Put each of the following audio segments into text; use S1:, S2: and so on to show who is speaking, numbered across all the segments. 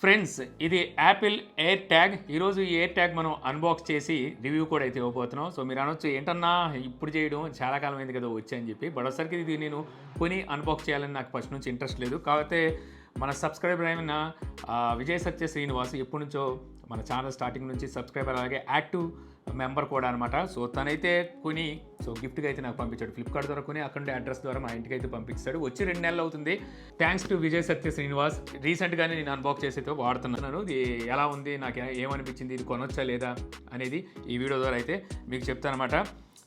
S1: Friends, ఇది Apple air tag. ఈరోజు ఈ ఎయిర్ ట్యాగ్ మనం అన్బాక్స్ చేసి రివ్యూ కూడా అయితే ఇవ్వబోతున్నాం. సో మీరు అనొచ్చు, ఏంటన్నా ఇప్పుడు చేయడం, చాలా కాలం అయింది కదా వచ్చి అని చెప్పి. బట్ ఒకసారికి ఇది నేను కొని అన్బాక్స్ చేయాలని నాకు ఫస్ట్ నుంచి ఇంట్రెస్ట్ లేదు. కాకపోతే మన సబ్స్క్రైబర్ అయిన విజయ్ సత్య శ్రీనివాస్ ఎప్పటి నుంచో మన ఛానల్ స్టార్టింగ్ నుంచి సబ్స్క్రైబర్, అలాగే యాక్టివ్ మెంబర్ కూడా అనమాట. సో తనైతే కొని గిఫ్ట్గా అయితే నాకు పంపించాడు. ఫ్లిప్కార్ట్ ద్వారా కొని అక్కడ అడ్రస్ ద్వారా మా ఇంటికి అయితే పంపిస్తాడు. వచ్చి 2 నెలలు అవుతుంది. థ్యాంక్స్ టు విజయ్ సత్య శ్రీనివాస్. రీసెంట్గానే నేను అన్బాక్స్ చేసి అయితే వాడుతున్నాను. ఇది ఎలా ఉంది, నాకు ఏమనిపించింది, ఇది కొనొచ్చా లేదా అనేది ఈ వీడియో ద్వారా అయితే మీకు చెప్తాను అనమాట.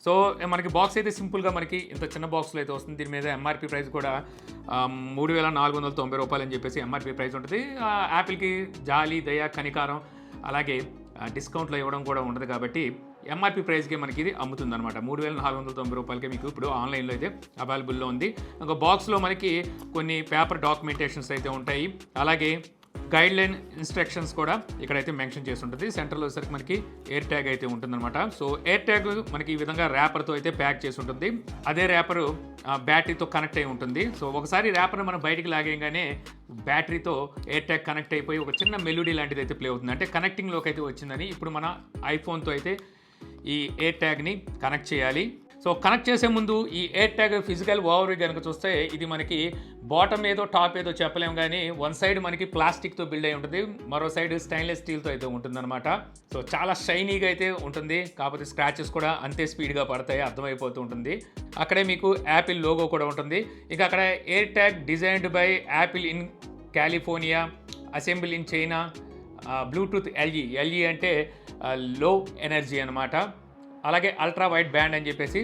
S1: సో మనకి బాక్స్ అయితే సింపుల్గా మనకి ఇంత చిన్న బాక్స్లో అయితే వస్తుంది. దీని మీద ఎంఆర్పి ప్రైస్ కూడా 3,490 రూపాయలు అని చెప్పేసి ఎంఆర్పి ప్రైస్ ఉంటుంది. యాపిల్కి జాలి, దయ, కనికారం అలాగే డిస్కౌంట్లో ఇవ్వడం కూడా ఉండదు కాబట్టి ఎంఆర్పి ప్రైస్కి మనకి ఇది అమ్ముతుందన్నమాట. 3,490 రూపాయలకి మీకు ఇప్పుడు ఆన్లైన్లో అయితే అవైలబుల్లో ఉంది. ఒక బాక్స్లో మనకి కొన్ని పేపర్ డాక్యుమెంటేషన్స్ అయితే ఉంటాయి. అలాగే గైడ్లైన్ ఇన్స్ట్రక్షన్స్ కూడా ఇక్కడైతే మెన్షన్ చేసి ఉంటుంది. సెంటర్లో వచ్చేసరికి మనకి ఎయిర్ ట్యాగ్ అయితే ఉంటుందన్నమాట. సో ఎయిర్ ట్యాగ్ మనకి ఈ విధంగా ర్యాపర్తో అయితే ప్యాక్ చేసి ఉంటుంది. అదే ర్యాపరు బ్యాటరీతో కనెక్ట్ అయి ఉంటుంది. సో ఒకసారి ర్యాపర్ని మనం బయటికి లాగేయగానే బ్యాటరీతో ఎయిర్ ట్యాగ్ కనెక్ట్ అయిపోయి ఒక చిన్న మెలోడీ లాంటిది అయితే ప్లే అవుతుంది. అంటే కనెక్టింగ్లోకి అయితే వచ్చిందని. ఇప్పుడు మన ఐఫోన్తో అయితే ఈ ఎయిర్ ట్యాగ్ని కనెక్ట్ చేయాలి. సో కనెక్ట్ చేసే ముందు ఈ ఎయిర్ ట్యాగ్ ఫిజికల్ ఓవర్వ్యూ కనుక చూస్తే ఇది మనకి బాటమ్ ఏదో టాప్ ఏదో చెప్పలేము, కానీ వన్ సైడ్ మనకి ప్లాస్టిక్తో బిల్డ్ అయి ఉంటుంది, మరో సైడ్ స్టెయిన్లెస్ స్టీల్తో అయితే ఉంటుందన్నమాట. సో చాలా షైనీగా అయితే ఉంటుంది. కాకపోతే స్క్రాచెస్ కూడా అంతే స్పీడ్గా పడతాయి, అర్థమైపోతూ ఉంటుంది. అక్కడే మీకు యాపిల్ లోగో కూడా ఉంటుంది. ఇక అక్కడ air tag designed by Apple in California, assemble in China, Bluetooth LG అంటే లో ఎనర్జీ అనమాట. అలాగే అల్ట్రా వైడ్ బ్యాండ్ అని చెప్పేసి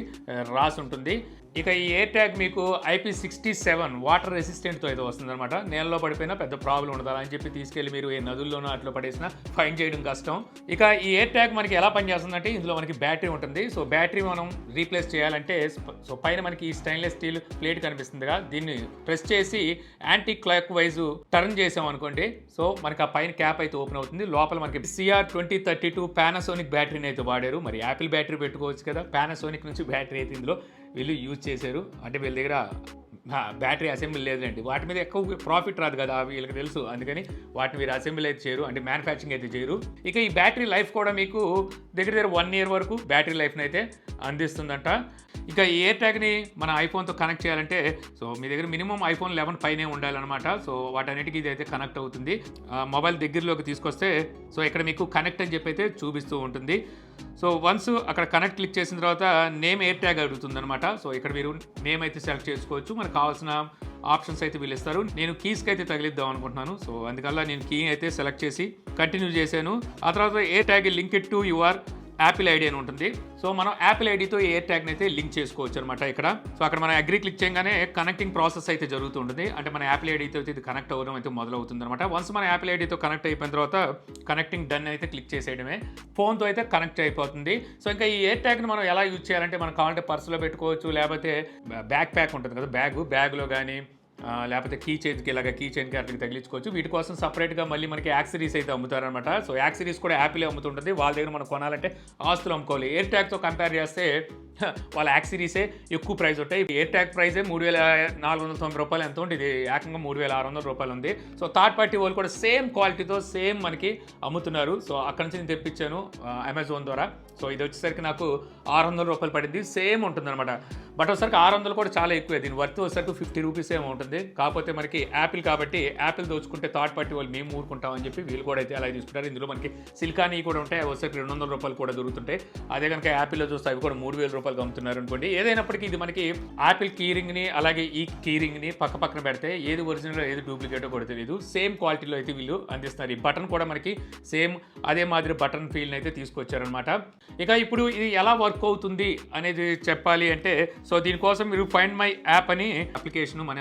S1: రాసి ఉంటుంది. ఇక ఈ ఎయిర్ ట్యాగ్ మీకు IP67 వాటర్ రెసిస్టెంట్తో అయితే వస్తుందన్నమాట. నేలలో పడిపోయినా పెద్ద ప్రాబ్లం ఉండదు. అని చెప్పి తీసుకెళ్ళి మీరు ఏ నదుల్లోనూ అట్లా పడేసినా ఫైన్ చేయడం కష్టం. ఇక ఈ ఎయిర్ ట్యాగ్ మనకి ఎలా పనిచేస్తుందంటే ఇందులో మనకి బ్యాటరీ ఉంటుంది. సో బ్యాటరీ మనం రీప్లేస్ చేయాలంటే సో పైన మనకి ఈ స్టెయిన్లెస్ స్టీల్ ప్లేట్ కనిపిస్తుందిగా, దీన్ని ప్రెస్ చేసి యాంటీ క్లాక్ వైజ్ టర్న్ చేసాం అనుకోండి. సో మనకి ఆ పైన క్యాప్ అయితే ఓపెన్ అవుతుంది. లోపల మనకి CR2032 పానాసోనిక్ బ్యాటరీని అయితే వాడారు. మరి యాపిల్ బ్యాటరీ పెట్టుకోవచ్చు కదా, పానాసోనిక్ నుంచి బ్యాటరీ అయితే ఇందులో వీళ్ళు యూజ్ చేశారు. అంటే వీళ్ళ దగ్గర బ్యాటరీ అసెంబ్లీ లేదండి. వాటి మీద ఎక్కువ ప్రాఫిట్ రాదు కదా, వీళ్ళకి తెలుసు. అందుకని వాటిని మీరు అసెంబ్లీ అయితే చేయరు, అంటే మ్యానుఫ్యాక్చరింగ్ అయితే చేయరు. ఇక ఈ బ్యాటరీ లైఫ్ కూడా మీకు దగ్గర 1 year వరకు బ్యాటరీ లైఫ్ని అయితే అందిస్తుందంట. ఇక ఈ ఎయిర్ ట్యాగ్ని మన ఐఫోన్తో కనెక్ట్ చేయాలంటే సో మీ దగ్గర మినిమం iPhone 11 పైనే ఉండాలన్నమాట. సో వాటన్నిటికీ ఇది అయితే కనెక్ట్ అవుతుంది. మొబైల్ దగ్గరలోకి తీసుకొస్తే సో ఇక్కడ మీకు కనెక్ట్ అని చెప్పి అయితే చూపిస్తూ ఉంటుంది. సో వన్స్ అక్కడ కనెక్ట్ క్లిక్ చేసిన తర్వాత నేమ్ ఎయిర్ ట్యాగ్ అడుగుతుంది అనమాట. సో ఇక్కడ మీరు నేమ్ అయితే సెలెక్ట్ చేసుకోవచ్చు. మనకు కావాల్సిన ఆప్షన్స్ అయితే వీళ్ళు ఇస్తారు. నేను కీస్కి అయితే తగిలిద్దాం అనుకుంటున్నాను. సో అందుకల్లా నేను కీ అయితే సెలెక్ట్ చేసి కంటిన్యూ చేశాను. ఆ తర్వాత air tag link it to your Apple ID అని ఉంటుంది. సో మనం యాపిల్ ఐడితో ఎయిర్ ట్యాగ్ని అయితే లింక్ చేసుకోవచ్చు అనమాట ఇక్కడ. సో అక్కడ మనం అగ్రీ క్లిక్ చేయగానే కనెక్టింగ్ ప్రాసెస్ అయితే జరుగుతుంటుంది. అంటే మన యాపిల్ ఐడితో ఇది కనెక్ట్ అవ్వడం అయితే మొదలవుతుంది అనమాట. వన్స్ మన యాపిల్ ఐడితో కనెక్ట్ అయిపోయిన తర్వాత కనెక్టింగ్ డన్ అయితే క్లిక్ చేసేయడమే, ఫోన్తో అయితే కనెక్ట్ అయిపోతుంది. సో ఇంకా ఈ ఎయిర్ ట్యాగ్ని మనం ఎలా యూజ్ చేయాలంటే మనం కావాలంటే పర్సులో పెట్టుకోవచ్చు, లేకపోతే బ్యాక్ ప్యాక్ ఉంటుంది కదా, బ్యాగ్లో కానీ లేకపోతే కీ చైన్కి అట్లకి తగిలించుకోవచ్చు. వీటి కోసం సపరేట్గా మళ్ళీ మనకి యాక్సరీస్ అయితే అమ్ముతారనమాట. సో యాక్సరీస్ కూడా యాపిల్ అమ్ముతుంటుంది. వాళ్ళ దగ్గర మనం కొనాలంటే ఆస్తులు అమ్ముకోవాలి. ఎయిర్ ట్యాగ్తో కంపేర్ చేస్తే వాళ్ళ యాక్సరీసే ఎక్కువ ప్రైస్ ఉంటాయి. ఎయిర్ ట్యాగ్ ప్రైజే 3,490 రూపాయలు ఎంత ఉంది, ఇది ఏకంగా 3,600 రూపాయలు ఉంది. సో థర్డ్ పార్టీ వాళ్ళు కూడా సేమ్ క్వాలిటీతో సేమ్ మనకి అమ్ముతున్నారు. సో అక్కడ నుంచి నేను తెప్పించాను అమెజాన్ ద్వారా. సో ఇది వచ్చేసరికి నాకు 600 రూపాయలు పడింది. సేమ్ ఉంటుంది అనమాట. బట్ వచ్చేసరికి 600 కూడా చాలా ఎక్కువే. దీని వర్త్ వచ్చేసరికి 50 రూపీస్ ఏమో ఉంటుంది. కాకపోతే మనకి యాపిల్ కాబట్టి యాపిల్ దోచుకుంటే థర్డ్ పార్టీ వాళ్ళు మేము ఊరుకుంటామని చెప్పి వీళ్ళు కూడా అయితే అలా తీసుకుంటారు. ఇందులో మనకి సిలికానీ కూడా ఉంటాయి, వచ్చేసరికి 200 రూపాయలు కూడా దొరుకుతుంటాయి. అదే కనుక యాపిల్లో చూస్తే అవి కూడా 3,000 రూపాయలు అమ్ముతున్నారు అనుకోండి. ఏదైనప్పటికీ ఇది మనకి యాపిల్ కీరింగ్ని అలాగే ఈ కీరింగ్ని పక్కన పెడితే ఏది ఒరిజినల్ ఏది డూప్లికేటో కూడా తెలియదు. సేమ్ క్వాలిటీలో అయితే వీళ్ళు అందిస్తున్నారు. ఈ బటన్ కూడా మనకి సేమ్ అదే మాదిరి బటన్ ఫీల్ని అయితే తీసుకొచ్చారనమాట. ఇక ఇప్పుడు ఇది ఎలా వర్క్ అవుతుంది అనేది చెప్పాలి అంటే సో దీనికోసం మీరు ఫైండ్ మై యాప్ అని అప్లికేషన్ మన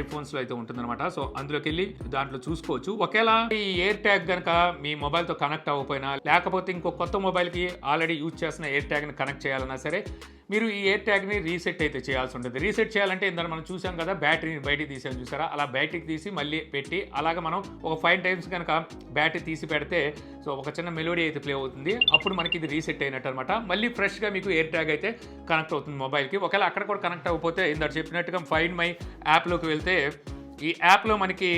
S1: ఐఫోన్స్లో అయితే ఉంటుందన్నమాట. సో అందులోకి వెళ్ళి దాంట్లో చూసుకోవచ్చు. ఒకవేళ ఈ ఎయిర్ ట్యాగ్ కనుక మీ మొబైల్తో కనెక్ట్ అవ్వకపోయినా, లేకపోతే ఇంకో కొత్త మొబైల్కి ఆల్రెడీ యూజ్ చేసిన ఎయిర్ ట్యాగ్ని కనెక్ట్ చేయాలన్నా సరే మీరు ఈ ఎయిర్ ట్యాగ్ని రీసెట్ అయితే చేయాల్సి ఉంటుంది. రీసెట్ చేయాలంటే ఇందాక మనం చూసాం కదా, బ్యాటరీని బయటికి తీసాం చూసారా, అలా బయటికి తీసి మళ్ళీ పెట్టి అలాగే మనం ఒక 5 times కనుక బ్యాటరీ తీసి పెడితే సో ఒక చిన్న మెలోడీ అయితే ప్లే అవుతుంది. అప్పుడు మనకి ఇది రీసెట్ అయినట్టు అనమాట. మళ్ళీ ఫ్రెష్గా మీకు ఎయిర్ ట్యాగ్ అయితే కనెక్ట్ అవుతుంది మొబైల్కి. ఒకవేళ అక్కడ కూడా కనెక్ట్ అవ్వకపోతే ఇందాక చెప్పినట్టుగా ఫైండ్ మై యాప్లోకి వెళ్తే ఈ యాప్లో మనకి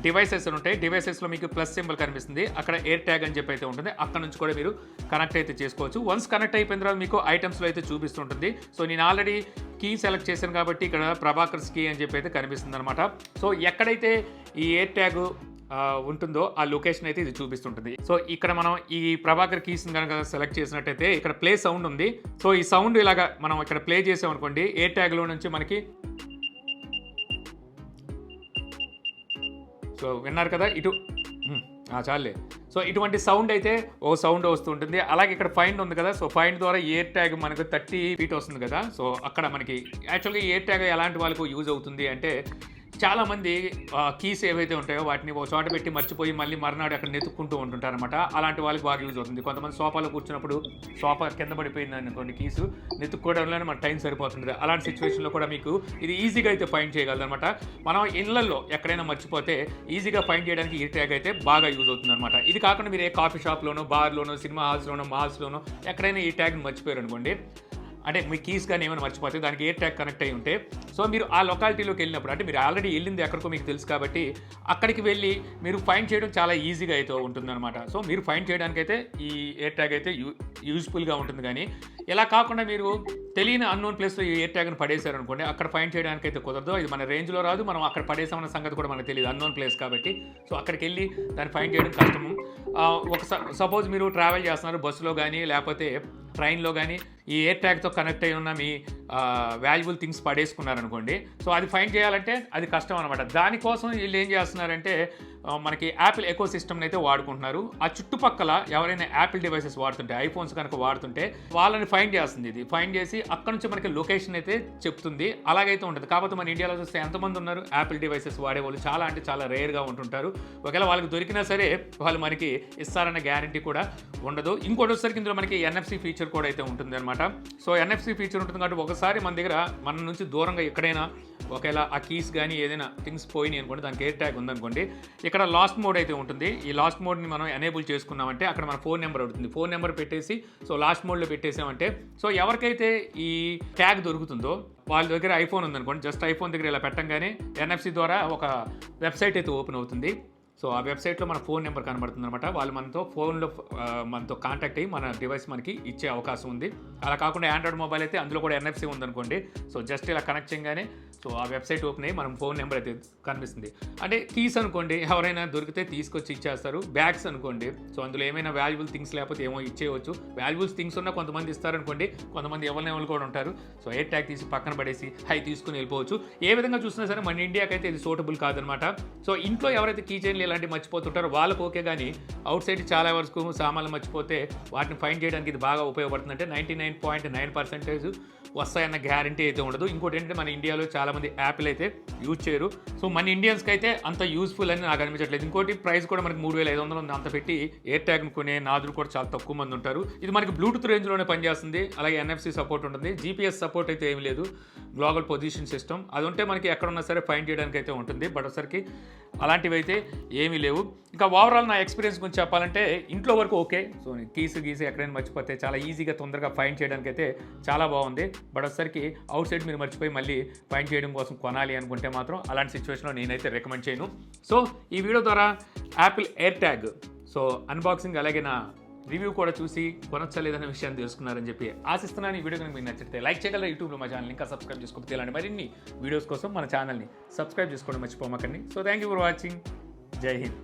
S1: డివైసెస్ అని ఉంటాయి. డివైసెస్లో మీకు ప్లస్ సింబల్ కనిపిస్తుంది, అక్కడ ఎయిర్ ట్యాగ్ అని చెప్పి అయితే ఉంటుంది. అక్కడ నుంచి కూడా మీరు కనెక్ట్ అయితే చేసుకోవచ్చు. వన్స్ కనెక్ట్ అయిపోయిన తర్వాత మీకు ఐటమ్స్లో అయితే చూపిస్తుంటుంది. సో నేను ఆల్రెడీ కీ సెలెక్ట్ చేశాను కాబట్టి ఇక్కడ ప్రభాకర్స్ కీ అని చెప్పి అయితే కనిపిస్తుంది అనమాట. సో ఎక్కడైతే ఈ ఎయిర్ ట్యాగ్ ఉంటుందో ఆ లొకేషన్ అయితే ఇది చూపిస్తుంటుంది. సో ఇక్కడ మనం ఈ ప్రభాకర్ కీస్ని కనుక సెలెక్ట్ చేసినట్టయితే ఇక్కడ ప్లే సౌండ్ ఉంది. సో ఈ సౌండ్ ఇలాగా మనం ఇక్కడ ప్లే చేసామనుకోండి, ఎయిర్ ట్యాగ్లో నుంచి మనకి సో విన్నారు కదా ఇటు చాలే. సో ఇటువంటి సౌండ్ అయితే ఓ సౌండ్ వస్తుంటుంది. అలాగే ఇక్కడ ఫైండ్ ఉంది కదా, సో ఫైండ్ ద్వారా ఎయిర్ ట్యాగ్ మనకు 30 feet వస్తుంది కదా. సో అక్కడ మనకి యాక్చువల్గా ఎయిర్ ట్యాగ్ ఎలాంటి వాళ్ళకు యూజ్ అవుతుంది అంటే, చాలామంది కీస్ ఏవైతే ఉంటాయో వాటిని ఒక చోట పెట్టి మర్చిపోయి మళ్ళీ మర్నాడు అక్కడ నెతుక్కుంటూ ఉంటుంటారు అనమాట. అలాంటి వాళ్ళకి బాగా యూజ్ అవుతుంది. కొంతమంది సోఫాలో కూర్చున్నప్పుడు సోఫా కింద పడిపోయింది అనుకోండి, కీసు నెతుక్కోవడంలోనే మన టైం సరిపోతుంది. అలాంటి సిచ్యువేషన్లో కూడా మీకు ఇది ఈజీగా అయితే ఫైండ్ చేయగలదు అనమాట. మనం ఇళ్లలో ఎక్కడైనా మర్చిపోతే ఈజీగా ఫైండ్ చేయడానికి ఈ ట్యాగ్ అయితే బాగా యూజ్ అవుతుంది అనమాట. ఇది కాకుండా మీరు ఏ కాఫీ షాప్లోనో, బార్లోనో, సినిమా హాల్స్లోనో, మాల్స్లోనో ఎక్కడైనా ఈ ట్యాగ్ని మర్చిపోయారు అనుకోండి, అంటే మీ కీస్ కానీ ఏమైనా మర్చిపోతే దానికి ఎయిర్ ట్యాగ్ కనెక్ట్ అయ్యి ఉంటే, సో మీరు ఆ లొకాలిటీలోకి వెళ్ళినప్పుడు, అంటే మీరు ఆల్రెడీ వెళ్ళింది ఎక్కడికో మీకు తెలుసు కాబట్టి అక్కడికి వెళ్ళి మీరు ఫైండ్ చేయడం చాలా ఈజీగా అయితే ఉంటుందన్నమాట. సో మీరు ఫైండ్ చేయడానికైతే ఈ ఎయిర్ ట్యాగ్ అయితే యూజ్ఫుల్గా ఉంటుంది. కానీ ఇలా కాకుండా మీరు తెలియని అన్నోన్ ప్లేస్లో ఈ ఎయిర్ ట్యాగ్ని పడేశారు అనుకోండి, అక్కడ ఫైండ్ చేయడానికి అయితే కుదరదు. ఇది మన రేంజ్లో రాదు, మనం అక్కడ పడేసామన్న సంగతి కూడా మనకు తెలియదు, అన్నోన్ ప్లేస్ కాబట్టి. సో అక్కడికి వెళ్ళి దాన్ని ఫైండ్ చేయడం కష్టము. సపోజ్ మీరు ట్రావెల్ చేస్తున్నారు బస్సులో కానీ లేకపోతే ట్రైన్లో కానీ, ఈ ఎయిర్ ట్యాగ్తో కనెక్ట్ అయి ఉన్న మీ వాల్యుబుల్ థింగ్స్ పడేసుకున్నారనుకోండి, సో అది ఫైండ్ చేయాలంటే అది కష్టం అనమాట. దానికోసం వీళ్ళు ఏం చేస్తున్నారంటే మనకి యాపిల్ ఎకో సిస్టమ్ని అయితే వాడుకుంటున్నారు. ఆ చుట్టుపక్కల ఎవరైనా యాపిల్ డివైసెస్ వాడుతుంటే, ఐఫోన్స్ కనుక వాడుతుంటే వాళ్ళని ఫైండ్ చేస్తుంది. ఇది ఫైండ్ చేసి అక్కడ నుంచి మనకి లొకేషన్ అయితే చెప్తుంది. అలాగైతే ఉంటుంది. కాకపోతే మన ఇండియాలో చూస్తే ఎంతమంది ఉన్నారు యాపిల్ డివైసెస్ వాడేవాళ్ళు? చాలా అంటే చాలా రేర్గా ఉంటుంటారు. ఒకవేళ వాళ్ళకి దొరికినా సరే వాళ్ళు మనకి ఇస్తారన్న గ్యారంటీ కూడా ఉండదు. ఇంకోటి వచ్చేసరికి ఇందులో మనకి NFC ఫీచర్ కూడా అయితే ఉంటుంది అనమాట. సో NFC ఫీచర్ ఉంటుంది కాబట్టి ఒకసారి మన దగ్గర మన నుంచి దూరంగా ఎక్కడైనా ఒకవేళ ఆ కీస్ కానీ ఏదైనా థింగ్స్ పోయినాయి అనుకోండి, దానికి ఎయిర్ ట్యాగ్ ఉందనుకోండి, ఇక్కడ లాస్ట్ మోడ్ అయితే ఉంటుంది. ఈ లాస్ట్ మోడ్ని మనం ఎనేబుల్ చేసుకున్నామంటే అక్కడ మన ఫోన్ నెంబర్ అవుతుంది. ఫోన్ నెంబర్ పెట్టేసి సో లాస్ట్ మోడ్లో పెట్టేసామంటే, సో ఎవరికైతే ఈ ట్యాగ్ దొరుకుతుందో వాళ్ళ దగ్గర ఐఫోన్ ఉందనుకోండి, జస్ట్ ఐఫోన్ దగ్గర ఇలా పెట్టంగానే NFC ద్వారా ఒక వెబ్సైట్ అయితే ఓపెన్ అవుతుంది. సో ఆ వెబ్సైట్లో మన ఫోన్ నెంబర్ కనబడుతుంది అనమాట. వాళ్ళు మనతో కాంటాక్ట్ అయ్యి మన డివైస్ మనకి ఇచ్చే అవకాశం ఉంది. అలా కాకుండా ఆండ్రాయిడ్ మొబైల్ అయితే అందులో కూడా NFC ఉందనుకోండి, సో జస్ట్ ఇలా కనెక్ట్ చేయగానే సో ఆ వెబ్సైట్ ఓపెన్ అయ్యి మనం ఫోన్ నెంబర్ అయితే కనిపిస్తుంది. అంటే కీస్ అనుకోండి ఎవరైనా దొరికితే తీసుకొచ్చి ఇచ్చేస్తారు. బ్యాగ్స్ అనుకోండి, సో అందులో ఏమైనా వాల్యుబుల్ థింగ్స్ లేకపోతే ఏమో ఇచ్చేయవచ్చు. వాల్యుబుల్స్ థింగ్స్ ఉన్నా కొంతమంది ఇస్తారనుకోండి, కొంతమంది ఎవరు కూడా ఉంటారు. సో ఎయిర్ ట్యాగ్ తీసి పక్కన పడేసి తీసుకుని వెళ్ళిపోవచ్చు. ఏ విధంగా చూసినా సరే మన ఇండియాకి అయితే ఇది సూటబుల్ కాదనమాట. సో ఇంట్లో ఎవరైతే కీ చైన్లు ఇలాంటివి మర్చిపోతుంటారో వాళ్ళకి ఓకే, కానీ అవుట్ సైడ్ చాలా వరకు సామాన్లు మర్చిపోతే వాటిని ఫైండ్ చేయడానికి ఇది బాగా ఉపయోగపడుతుంది. అంటే 99.9% వస్తాయన్న గ్యారంటీ అయితే ఉండదు. ఇంకోటి ఏంటంటే మన ఇండియాలో చాలామంది యాపిల్ అయితే యూజ్ చేయరు. సో మన ఇండియన్స్కి అయితే అంత యూస్ఫుల్ అని నాకు అనిపించట్లేదు. ఇంకోటి ప్రైస్ కూడా మనకి 3500 ఉంది. అంత పెట్టి ఎయిర్ ట్యాగ్ని కొనే నాదులు కూడా చాలా తక్కువ మంది ఉంటారు. ఇది మనకి బ్లూటూత్ రేంజ్లోనే పనిచేస్తుంది. అలాగే NFC సపోర్ట్ ఉంటుంది. GPS సపోర్ట్ అయితే ఏమి లేదు. గ్లోబల్ పొజిషన్ సిస్టమ్ అది ఉంటే మనకి ఎక్కడున్నా సరే ఫైండ్ చేయడానికి అయితే ఉంటుంది. బట్ ఒకసారికి అలాంటివి అయితే ఏమీ లేవు. ఇంకా ఓవరాల్ నా ఎక్స్పీరియన్స్ గురించి చెప్పాలంటే ఇంట్లో వరకు ఓకే. సో కీసు ఎక్కడైనా మర్చిపోతే చాలా ఈజీగా తొందరగా ఫైండ్ చేయడానికి అయితే చాలా బాగుంది. బట్ ఒకసారికి అవుట్ సైడ్ మీరు మర్చిపోయి మళ్ళీ ఫైండ్ చేయడం కోసం కొనాలి అనుకుంటే మాత్రం అలాంటి సిచ్యువేషన్లో నేనైతే రికమెండ్ చేయను. సో ఈ వీడియో ద్వారా Apple air tag so unboxing అలాగే నా రివ్యూ కూడా చూసి కొనొచ్చలేదనే విషయాన్ని తెలుసుకున్నారని చెప్పి ఆశిస్తున్నాను. ఈ వీడియో కనుక మీకు నచ్చితే లైక్ చేయగలరా, యూట్యూబ్లో మా ఛానల్ ఇంకా సబ్స్క్రైబ్ చేసుకోకపోతే ఇలాంటి మరిన్ని వీడియోస్ కోసం మన ఛానల్ని సబ్స్క్రైబ్ చేసుకోవడం మర్చిపోమాకండి. So thank you for watching. Jai Hind.